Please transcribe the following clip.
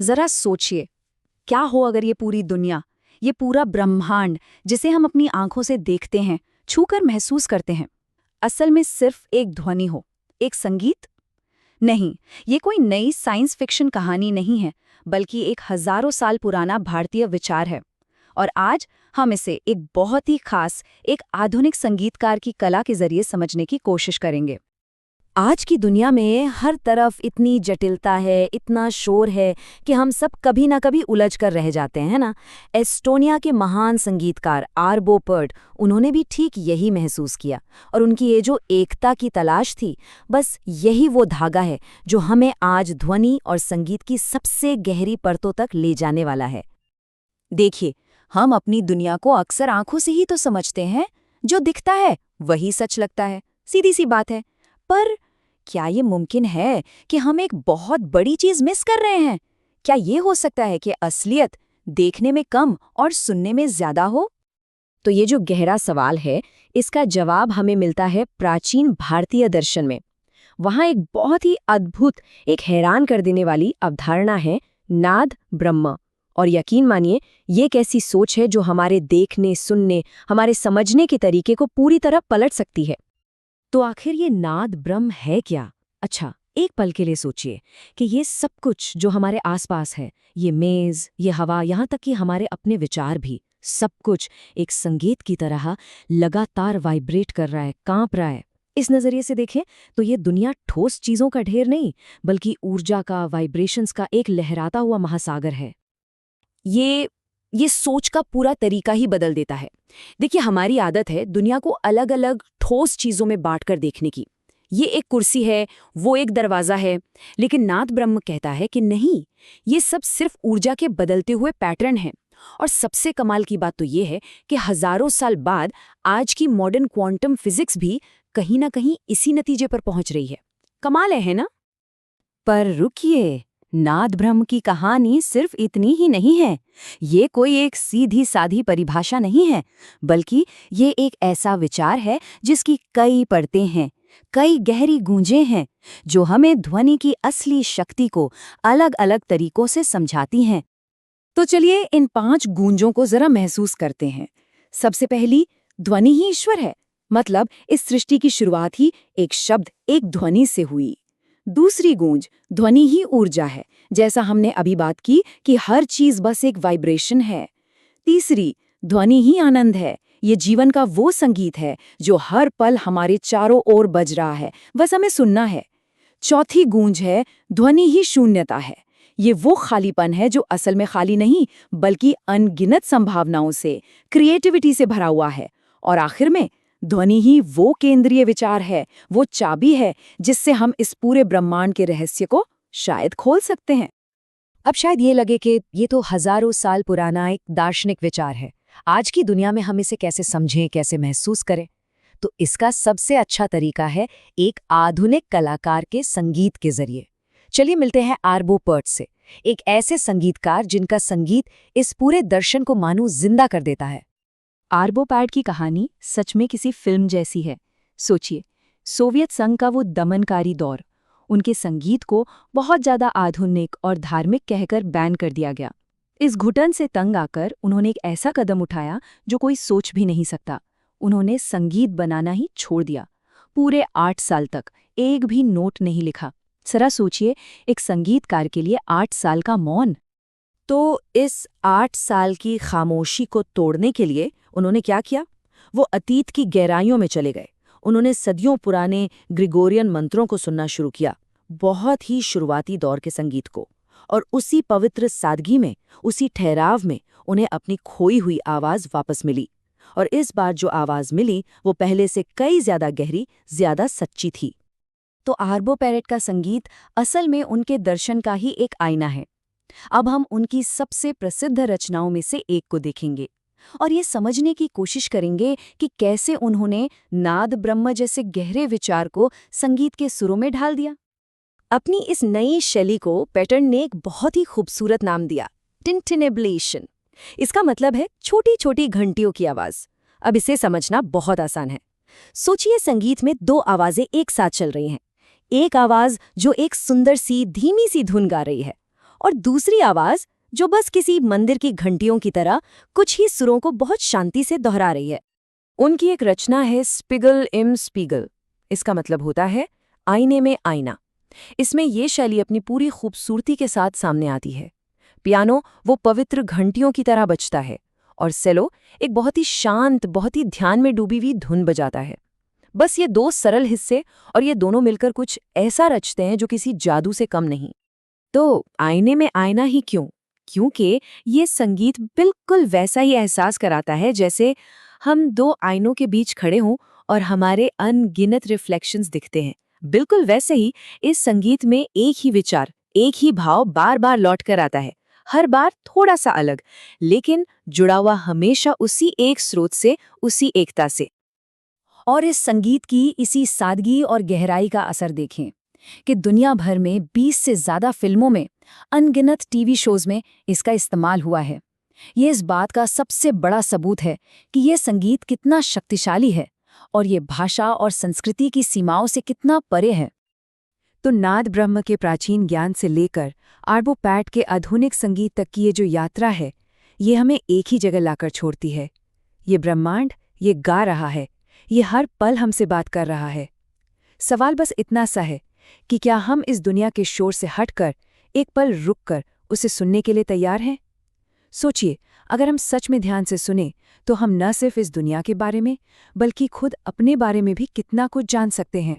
जरा सोचिए, क्या हो अगर ये पूरी दुनिया, ये पूरा ब्रह्मांड जिसे हम अपनी आंखों से देखते हैं, छूकर महसूस करते हैं, असल में सिर्फ एक ध्वनि हो, एक संगीत? नहीं, ये कोई नई साइंस फिक्शन कहानी नहीं है, बल्कि एक हजारों साल पुराना भारतीय विचार है। और आज हम इसे एक बहुत ही खास, एक आधुनिक संगीतकार की कला के जरिए समझने की कोशिश करेंगे। आज की दुनिया में हर तरफ इतनी जटिलता है, इतना शोर है कि हम सब कभी ना कभी उलझ कर रह जाते हैं ना। एस्टोनिया के महान संगीतकार आर्बो पर्ट, उन्होंने भी ठीक यही महसूस किया। और उनकी ये जो एकता की तलाश थी, बस यही वो धागा है जो हमें आज ध्वनि और संगीत की सबसे गहरी परतों तक ले जाने वाला है। देखिए, हम अपनी दुनिया को अक्सर आंखों से ही तो समझते हैं, जो दिखता है वही सच लगता है, सीधी सी बात है। पर क्या ये मुमकिन है कि हम एक बहुत बड़ी चीज मिस कर रहे हैं? क्या ये हो सकता है कि असलियत देखने में कम और सुनने में ज्यादा हो? तो ये जो गहरा सवाल है, इसका जवाब हमें मिलता है प्राचीन भारतीय दर्शन में। वहाँ एक बहुत ही अद्भुत, एक हैरान कर देने वाली अवधारणा है, नाद ब्रह्म। और यकीन मानिए, ये एक ऐसी सोच है जो हमारे देखने, सुनने, हमारे समझने के तरीके को पूरी तरह पलट सकती है। तो आखिर ये नाद ब्रह्म है क्या? अच्छा, एक पल के लिए सोचिए कि ये सब कुछ जो हमारे आसपास है, ये मेज, ये हवा, यहाँ तक कि हमारे अपने विचार भी, सब कुछ एक संगीत की तरह लगातार वाइब्रेट कर रहा है, कांप रहा है। इस नजरिए से देखें तो ये दुनिया ठोस चीजों का ढेर नहीं, बल्कि ऊर्जा का, वाइब्रेशंस का एक लहराता हुआ महासागर है। ये सोच का पूरा तरीका ही बदल देता है। देखिए, हमारी आदत है दुनिया को अलग अलग ठोस चीजों में बांटकर देखने की। ये एक कुर्सी है, वो एक दरवाजा है। लेकिन नाद ब्रह्म कहता है कि नहीं, ये सब सिर्फ ऊर्जा के बदलते हुए पैटर्न हैं। और सबसे कमाल की बात तो ये है कि हजारों साल बाद आज की मॉडर्न क्वांटम फिजिक्स भी कहीं ना कहीं इसी नतीजे पर पहुंच रही है। कमाल है ना? पर रुकिए, नाद ब्रह्म की कहानी सिर्फ इतनी ही नहीं है। ये कोई एक सीधी साधी परिभाषा नहीं है, बल्कि ये एक ऐसा विचार है जिसकी कई परतें हैं, कई गहरी गूंजें हैं, जो हमें ध्वनि की असली शक्ति को अलग अलग तरीकों से समझाती हैं। तो चलिए इन 5 गूंजों को जरा महसूस करते हैं। सबसे पहली, ध्वनि ही ईश्वर है। मतलब इस सृष्टि की शुरुआत ही एक शब्द, एक ध्वनि से हुई। दूसरी गूंज, ध्वनि ही ऊर्जा है, जैसा हमने अभी बात की कि हर चीज बस एक वाइब्रेशन है। तीसरी, ध्वनि ही आनंद है। ये जीवन का वो संगीत है जो हर पल हमारे चारों ओर बज रहा है, बस हमें सुनना है। चौथी गूंज है, ध्वनि ही शून्यता है। ये वो खालीपन है जो असल में खाली नहीं, बल्कि अनगिनत संभावनाओं से, क्रिएटिविटी से भरा हुआ है। और आखिर में, ध्वनि ही वो केंद्रीय विचार है, वो चाबी है जिससे हम इस पूरे ब्रह्मांड के रहस्य को शायद खोल सकते हैं। अब शायद ये लगे कि ये तो हजारों साल पुराना एक दार्शनिक विचार है, आज की दुनिया में हम इसे कैसे समझें, कैसे महसूस करें? तो इसका सबसे अच्छा तरीका है एक आधुनिक कलाकार के संगीत के जरिए। चलिए मिलते हैं आर्बो पर्ट से, एक ऐसे संगीतकार जिनका संगीत इस पूरे दर्शन को मानो जिंदा कर देता है। आर्बो पैड की कहानी सच में किसी फिल्म जैसी है। सोचिए, सोवियत संघ का वो दमनकारी दौर, उनके संगीत को बहुत ज्यादा आधुनिक और धार्मिक कहकर बैन कर दिया गया। इस घुटन से तंग आकर उन्होंने एक ऐसा कदम उठाया जो कोई सोच भी नहीं सकता। उन्होंने संगीत बनाना ही छोड़ दिया। पूरे 8 साल तक एक भी नोट नहीं लिखा। जरा सोचिए, एक संगीतकार के लिए 8 साल का मौन। तो इस 8 साल की खामोशी को तोड़ने के लिए उन्होंने क्या किया? वो अतीत की गहराइयों में चले गए। उन्होंने सदियों पुराने ग्रिगोरियन मंत्रों को सुनना शुरू किया, बहुत ही शुरुआती दौर के संगीत को। और उसी पवित्र सादगी में, उसी ठहराव में उन्हें अपनी खोई हुई आवाज वापस मिली। और इस बार जो आवाज मिली वो पहले से कई ज्यादा गहरी, ज्यादा सच्ची थी। तो आर्बो पैरेट का संगीत असल में उनके दर्शन का ही एक आईना है। अब हम उनकी सबसे प्रसिद्ध रचनाओं में से एक को देखेंगे और ये समझने की कोशिश करेंगे कि कैसे उन्होंने नाद ब्रह्म जैसे गहरे विचार को संगीत के सुरों में ढाल दिया। अपनी इस नई शैली को पैटर्न ने एक बहुत ही खूबसूरत नाम दिया, टिंटिनेबलेशन। इसका मतलब है छोटी छोटी घंटियों की आवाज। अब इसे समझना बहुत आसान है। सोचिए, संगीत में 2 आवाजें एक साथ चल रही हैं। एक आवाज जो एक सुंदर सी धीमी सी धुन गा रही है, और दूसरी आवाज जो बस किसी मंदिर की घंटियों की तरह कुछ ही सुरों को बहुत शांति से दोहरा रही है। उनकी एक रचना है स्पिगल इम स्पीगल। इसका मतलब होता है आईने में आईना। इसमें ये शैली अपनी पूरी खूबसूरती के साथ सामने आती है। पियानो वो पवित्र घंटियों की तरह बजता है और सेलो एक बहुत ही शांत, बहुत ही ध्यान में डूबी हुई धुन बजाता है। बस ये दो सरल हिस्से और ये दोनों मिलकर कुछ ऐसा रचते हैं जो किसी जादू से कम नहीं। तो आईने में आईना ही क्यों? क्योंकि ये संगीत बिल्कुल वैसा ही एहसास कराता है जैसे हम दो आईनों के बीच खड़े हों और हमारे अनगिनत रिफ्लेक्शंस दिखते हैं। बिल्कुल वैसे ही इस संगीत में एक ही विचार, एक ही भाव बार बार लौट कर आता है, हर बार थोड़ा सा अलग, लेकिन जुड़ा हुआ हमेशा उसी एक स्रोत से, उसी एकता से। और इस संगीत की इसी सादगी और गहराई का असर देखें कि दुनिया भर में 20 से ज़्यादा फिल्मों में, अनगिनत टीवी शोज में इसका इस्तेमाल हुआ है। ये इस बात का सबसे बड़ा सबूत है कि ये संगीत कितना शक्तिशाली है और ये भाषा और संस्कृति की सीमाओं से कितना परे है। तो नाद ब्रह्म के प्राचीन ज्ञान से लेकर आर्बोपैट के आधुनिक संगीत तक की ये जो यात्रा है, ये हमें एक ही जगह लाकर छोड़ती है। ये ब्रह्मांड, ये गा रहा है, ये हर पल हमसे बात कर रहा है। सवाल बस इतना सा है कि क्या हम इस दुनिया के शोर से हटकर एक पल रुककर उसे सुनने के लिए तैयार हैं? सोचिए, अगर हम सच में ध्यान से सुने तो हम न सिर्फ इस दुनिया के बारे में बल्कि खुद अपने बारे में भी कितना कुछ जान सकते हैं।